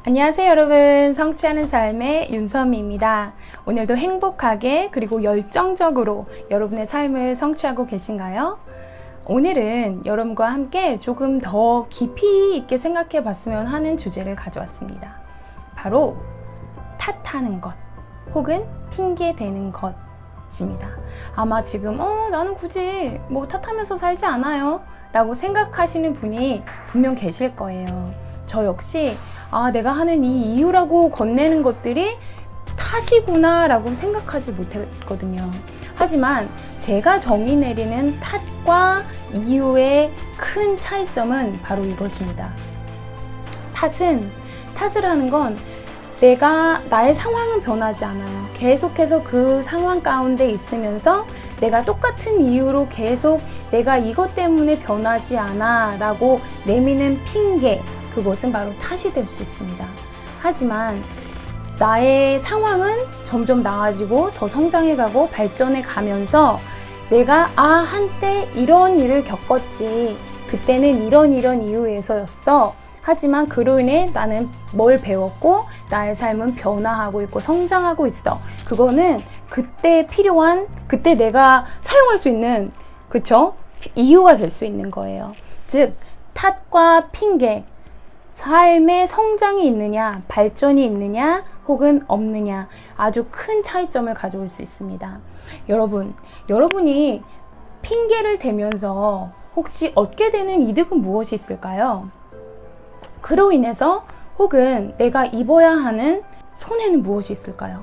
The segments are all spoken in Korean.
안녕하세요 여러분, 성취하는 삶의 윤선미입니다. 오늘도 행복하게 그리고 열정적으로 여러분의 삶을 성취하고 계신가요? 오늘은 여러분과 함께 조금 더 깊이 있게 생각해 봤으면 하는 주제를 가져왔습니다. 바로 탓하는 것 혹은 핑계 대는 것입니다. 아마 지금 나는 굳이 뭐 탓하면서 살지 않아요 라고 생각하시는 분이 분명 계실 거예요. 저 역시 내가 하는 이 이유라고 건네는 것들이 탓이구나 라고 생각하지 못했거든요. 하지만 제가 정의 내리는 탓과 이유의 큰 차이점은 바로 이것입니다. 탓을 하는 건 나의 상황은 변하지 않아요. 계속해서 그 상황 가운데 있으면서 내가 똑같은 이유로 계속 내가 이것 때문에 변하지 않아 라고 내미는 핑계, 그것은 바로 탓이 될 수 있습니다. 하지만 나의 상황은 점점 나아지고 더 성장해가고 발전해 가면서 내가 한때 이런 일을 겪었지, 그때는 이런 이유에서였어. 하지만 그로 인해 나는 뭘 배웠고 나의 삶은 변화하고 있고 성장하고 있어. 그거는 그때 필요한, 그때 내가 사용할 수 있는, 그쵸? 이유가 될 수 있는 거예요. 즉 탓과 핑계, 삶의 성장이 있느냐, 발전이 있느냐, 혹은 없느냐, 아주 큰 차이점을 가져올 수 있습니다. 여러분이 핑계를 대면서 혹시 얻게 되는 이득은 무엇이 있을까요? 그로 인해서 혹은 내가 입어야 하는 손해는 무엇이 있을까요?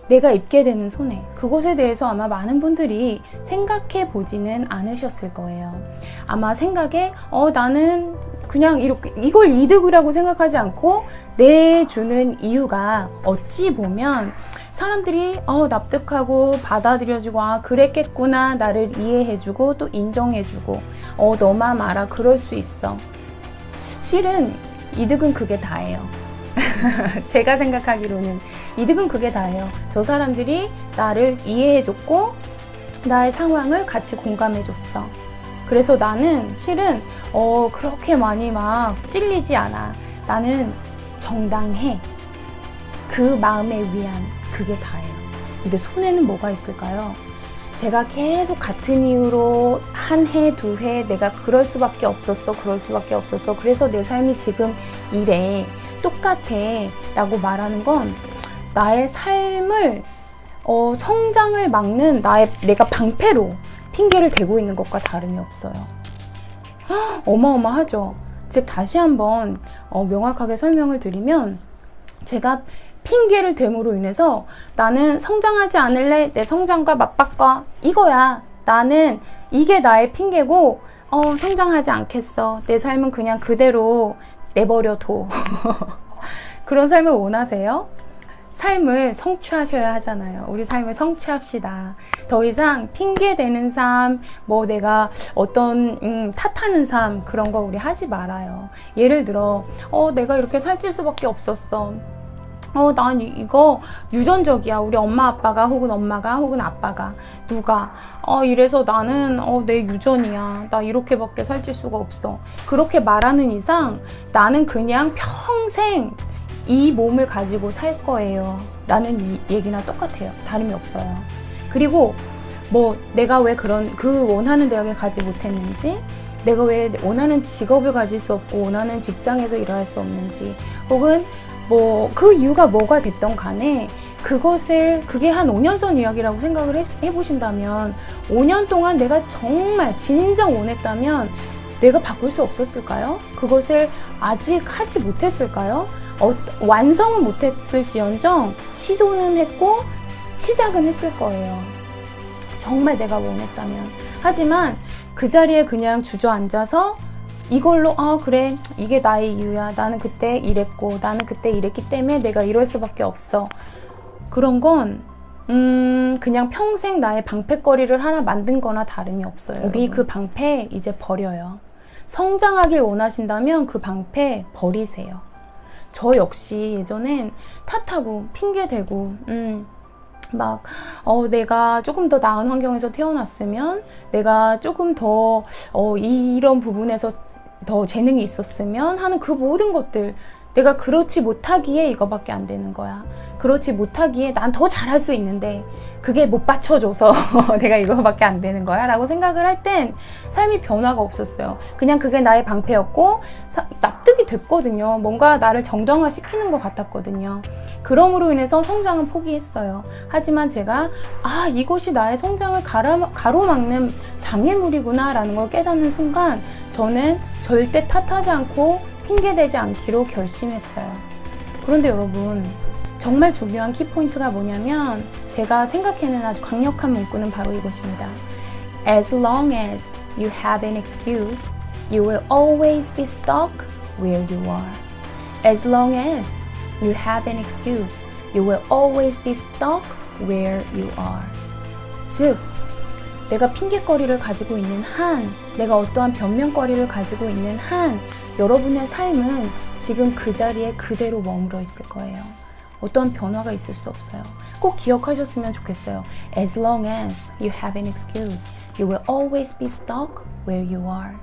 내가 입게 되는 손해, 그것에 대해서 아마 많은 분들이 생각해 보지는 않으셨을 거예요. 아마 생각에 나는 그냥 이걸 이득이라고 생각하지 않고 내주는 이유가 어찌 보면 사람들이 납득하고 받아들여주고 그랬겠구나, 나를 이해해주고 또 인정해주고 너만 알아, 그럴 수 있어. 실은 이득은 그게 다예요. 제가 생각하기로는 이득은 그게 다예요. 저 사람들이 나를 이해해줬고 나의 상황을 같이 공감해줬어. 그래서 나는 실은 그렇게 많이 막 찔리지 않아. 나는 정당해. 그 마음의 위안, 그게 다예요. 근데 손해는 뭐가 있을까요? 제가 계속 같은 이유로 한 해, 두 해 내가 그럴 수밖에 없었어. 그래서 내 삶이 지금 이래, 똑같아 라고 말하는 건 나의 삶을 성장을 막는 내가 방패로 핑계를 대고 있는 것과 다름이 없어요. 어마어마하죠. 즉 다시 한번 명확하게 설명을 드리면, 제가 핑계를 댐으로 인해서 나는 성장하지 않을래, 내 성장과 맞바꿔, 이거야. 나는 이게 나의 핑계고 성장하지 않겠어. 내 삶은 그냥 그대로 내버려둬. 그런 삶을 원하세요? 삶을 성취하셔야 하잖아요. 우리 삶을 성취합시다. 더 이상 핑계대는 삶, 내가 어떤 탓하는 삶, 그런 거 우리 하지 말아요. 예를 들어 내가 이렇게 살찔 수밖에 없었어. 난 이거 유전적이야. 우리 엄마 아빠가 혹은 엄마가 혹은 아빠가 누가 이래서 나는 내 유전이야. 나 이렇게밖에 살찔 수가 없어. 그렇게 말하는 이상 나는 그냥 평생 이 몸을 가지고 살 거예요 라는 이 얘기나 똑같아요. 다름이 없어요. 그리고 내가 왜 원하는 대학에 가지 못했는지, 내가 왜 원하는 직업을 가질 수 없고 원하는 직장에서 일할 수 없는지, 혹은 그 이유가 뭐가 됐던 간에 그게 한 5년 전 이야기라고 생각을 해보신다면 5년 동안 내가 정말 진정 원했다면 내가 바꿀 수 없었을까요? 그것을 아직 하지 못했을까요? 완성은 못했을지언정 시도는 했고 시작은 했을 거예요. 정말 내가 원했다면. 하지만 그 자리에 그냥 주저앉아서 이걸로 그래, 이게 나의 이유야. 나는 그때 이랬고 나는 그때 이랬기 때문에 내가 이럴 수밖에 없어. 그런 건 그냥 평생 나의 방패거리를 하나 만든 거나 다름이 없어요. 우리 그 방패 이제 버려요. 성장하길 원하신다면 그 방패 버리세요. 저 역시 예전엔 탓하고 핑계대고 내가 조금 더 나은 환경에서 태어났으면, 내가 조금 더 이런 부분에서 더 재능이 있었으면 하는 그 모든 것들 내가 그렇지 못하기에 이거밖에 안 되는 거야. 그렇지 못하기에 난 더 잘할 수 있는데 그게 못 받쳐줘서 내가 이거밖에 안 되는 거야 라고 생각을 할 땐 삶이 변화가 없었어요. 그냥 그게 나의 방패였고 납득이 됐거든요. 뭔가 나를 정당화시키는 것 같았거든요. 그럼으로 인해서 성장은 포기했어요. 하지만 제가 이것이 나의 성장을 가로막는 장애물이구나 라는 걸 깨닫는 순간 저는 절대 탓하지 않고 핑계대지 않기로 결심했어요. 그런데 여러분, 정말 중요한 키포인트가 뭐냐면 제가 생각해낸 아주 강력한 문구는 바로 이것입니다. As long as you have an excuse, you will always be stuck where you are. As long as you have an excuse, you will always be stuck where you are. 즉, 내가 핑계거리를 가지고 있는 한, 내가 어떠한 변명거리를 가지고 있는 한, 여러분의 삶은 지금 그 자리에 그대로 머물러 있을 거예요. 어떠한 변화가 있을 수 없어요. 꼭 기억하셨으면 좋겠어요. As long as you have an excuse, you will always be stuck where you are.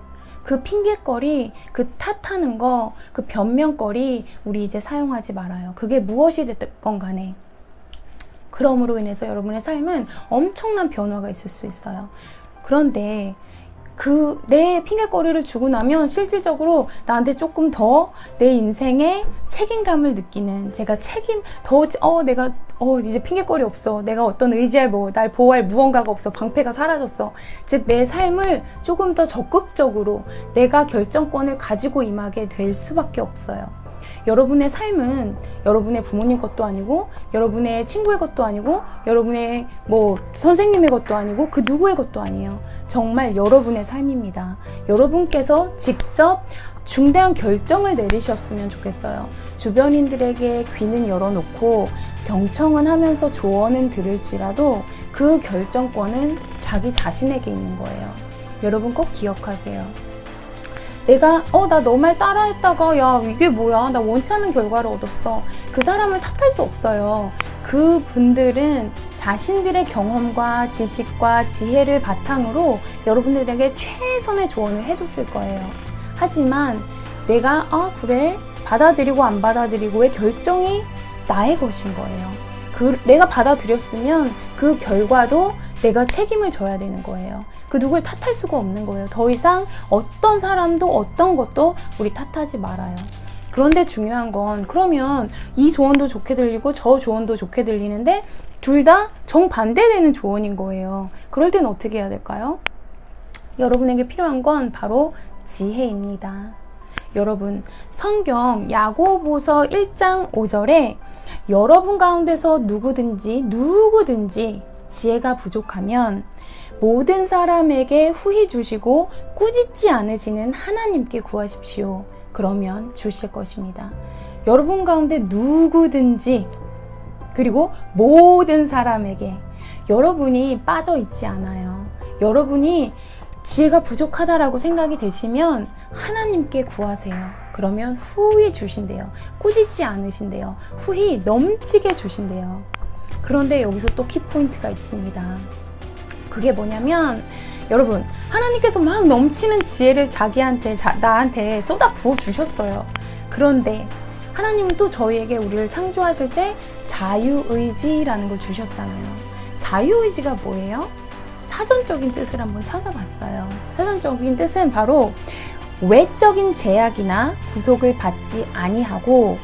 그 핑계거리, 그 탓하는 거, 그 변명거리 우리 이제 사용하지 말아요. 그게 무엇이 됐건 간에. 그럼으로 인해서 여러분의 삶은 엄청난 변화가 있을 수 있어요. 그런데 내 핑계거리를 주고 나면 실질적으로 나한테 조금 더 내 인생에 책임감을 느끼는, 제가 내가 이제 핑계거리 없어. 내가 어떤 의지할 날 보호할 무언가가 없어. 방패가 사라졌어. 즉 내 삶을 조금 더 적극적으로 내가 결정권을 가지고 임하게 될 수밖에 없어요. 여러분의 삶은 여러분의 부모님 것도 아니고 여러분의 친구의 것도 아니고 여러분의 선생님의 것도 아니고 그 누구의 것도 아니에요. 정말 여러분의 삶입니다. 여러분께서 직접 중대한 결정을 내리셨으면 좋겠어요. 주변인들에게 귀는 열어놓고 경청은 하면서 조언은 들을지라도 그 결정권은 자기 자신에게 있는 거예요. 여러분 꼭 기억하세요. 내가 나 너 말 따라했다가 야 이게 뭐야, 나 원치 않는 결과를 얻었어. 그 사람을 탓할 수 없어요. 그 분들은 자신들의 경험과 지식과 지혜를 바탕으로 여러분들에게 최선의 조언을 해줬을 거예요. 하지만 내가 그래 받아들이고 안 받아들이고의 결정이 나의 것인 거예요. 내가 받아들였으면 그 결과도 내가 책임을 져야 되는 거예요. 그 누굴 탓할 수가 없는 거예요. 더 이상 어떤 사람도 어떤 것도 우리 탓하지 말아요. 그런데 중요한 건 그러면 이 조언도 좋게 들리고 저 조언도 좋게 들리는데 둘 다 정반대되는 조언인 거예요. 그럴 땐 어떻게 해야 될까요? 여러분에게 필요한 건 바로 지혜입니다. 여러분, 성경 야고보서 1장 5절에 여러분 가운데서 누구든지 지혜가 부족하면 모든 사람에게 후히 주시고 꾸짖지 않으시는 하나님께 구하십시오. 그러면 주실 것입니다. 여러분 가운데 누구든지 그리고 모든 사람에게 여러분이 빠져 있지 않아요. 여러분이 지혜가 부족하다라고 생각이 되시면 하나님께 구하세요. 그러면 후히 주신대요. 꾸짖지 않으신대요. 후히 넘치게 주신대요. 그런데 여기서 또 키포인트가 있습니다. 그게 뭐냐면 여러분, 하나님께서 막 넘치는 지혜를 나한테 쏟아 부어 주셨어요. 그런데 하나님은 또 저희에게 우리를 창조하실 때 자유의지라는 걸 주셨잖아요. 자유의지가 뭐예요? 사전적인 뜻을 한번 찾아봤어요. 사전적인 뜻은 바로 외적인 제약이나 구속을 받지 아니하고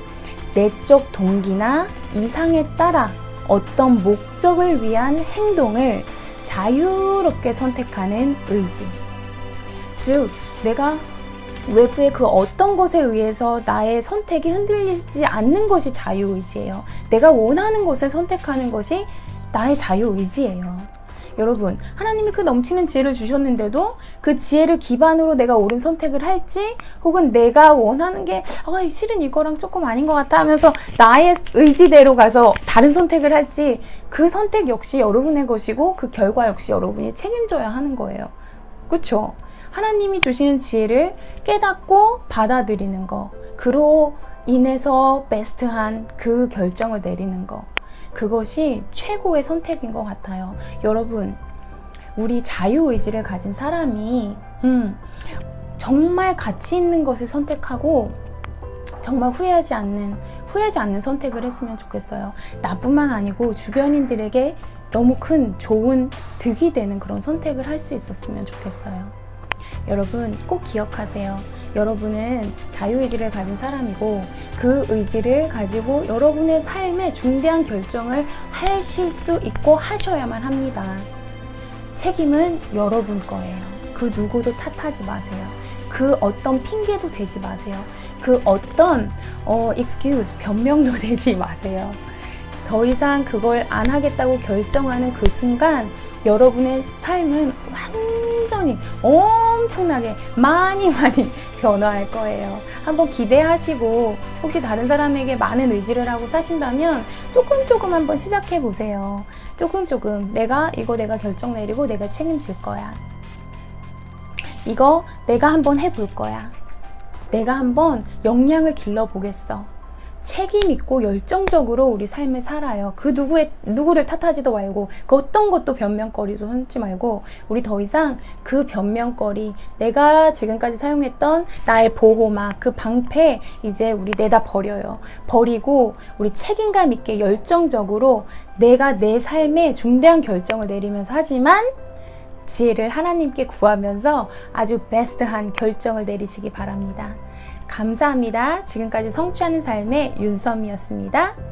내적 동기나 이상에 따라 어떤 목적을 위한 행동을 자유롭게 선택하는 의지. 즉, 내가 외부의 그 어떤 것에 의해서 나의 선택이 흔들리지 않는 것이 자유의지예요. 내가 원하는 것을 선택하는 것이 나의 자유의지예요. 여러분, 하나님이 그 넘치는 지혜를 주셨는데도 그 지혜를 기반으로 내가 옳은 선택을 할지, 혹은 내가 원하는 게 실은 이거랑 조금 아닌 것 같아 하면서 나의 의지대로 가서 다른 선택을 할지, 그 선택 역시 여러분의 것이고 그 결과 역시 여러분이 책임져야 하는 거예요. 그렇죠? 하나님이 주시는 지혜를 깨닫고 받아들이는 거, 그로 인해서 베스트한 그 결정을 내리는 거, 그것이 최고의 선택인 것 같아요. 여러분, 우리 자유의지를 가진 사람이 정말 가치 있는 것을 선택하고 정말 후회하지 않는 선택을 했으면 좋겠어요. 나뿐만 아니고 주변인들에게 너무 큰 좋은 득이 되는 그런 선택을 할 수 있었으면 좋겠어요. 여러분 꼭 기억하세요. 여러분은 자유의지를 가진 사람이고 그 의지를 가지고 여러분의 삶에 중대한 결정을 하실 수 있고 하셔야만 합니다. 책임은 여러분 거예요. 그 누구도 탓하지 마세요. 그 어떤 핑계도 대지 마세요. 그 어떤 excuse, 변명도 대지 마세요. 더 이상 그걸 안 하겠다고 결정하는 그 순간 여러분의 삶은 완전히 엄청나게 많이 변화할 거예요. 한번 기대하시고 혹시 다른 사람에게 많은 의지를 하고 사신다면 조금 한번 시작해 보세요. 조금 내가 결정 내리고 내가 책임질 거야. 이거 내가 한번 해볼 거야. 내가 한번 역량을 길러보겠어. 책임 있고 열정적으로 우리 삶을 살아요. 그 누구를 탓하지도 말고 그 어떤 것도 변명거리도 삼지 말고 우리 더 이상 그 변명거리, 내가 지금까지 사용했던 나의 보호막, 그 방패 이제 우리 내다 버려요. 버리고 우리 책임감 있게 열정적으로 내가 내 삶에 중대한 결정을 내리면서 하지만 지혜를 하나님께 구하면서 아주 베스트한 결정을 내리시기 바랍니다. 감사합니다. 지금까지 성취하는 삶의 윤선미였습니다.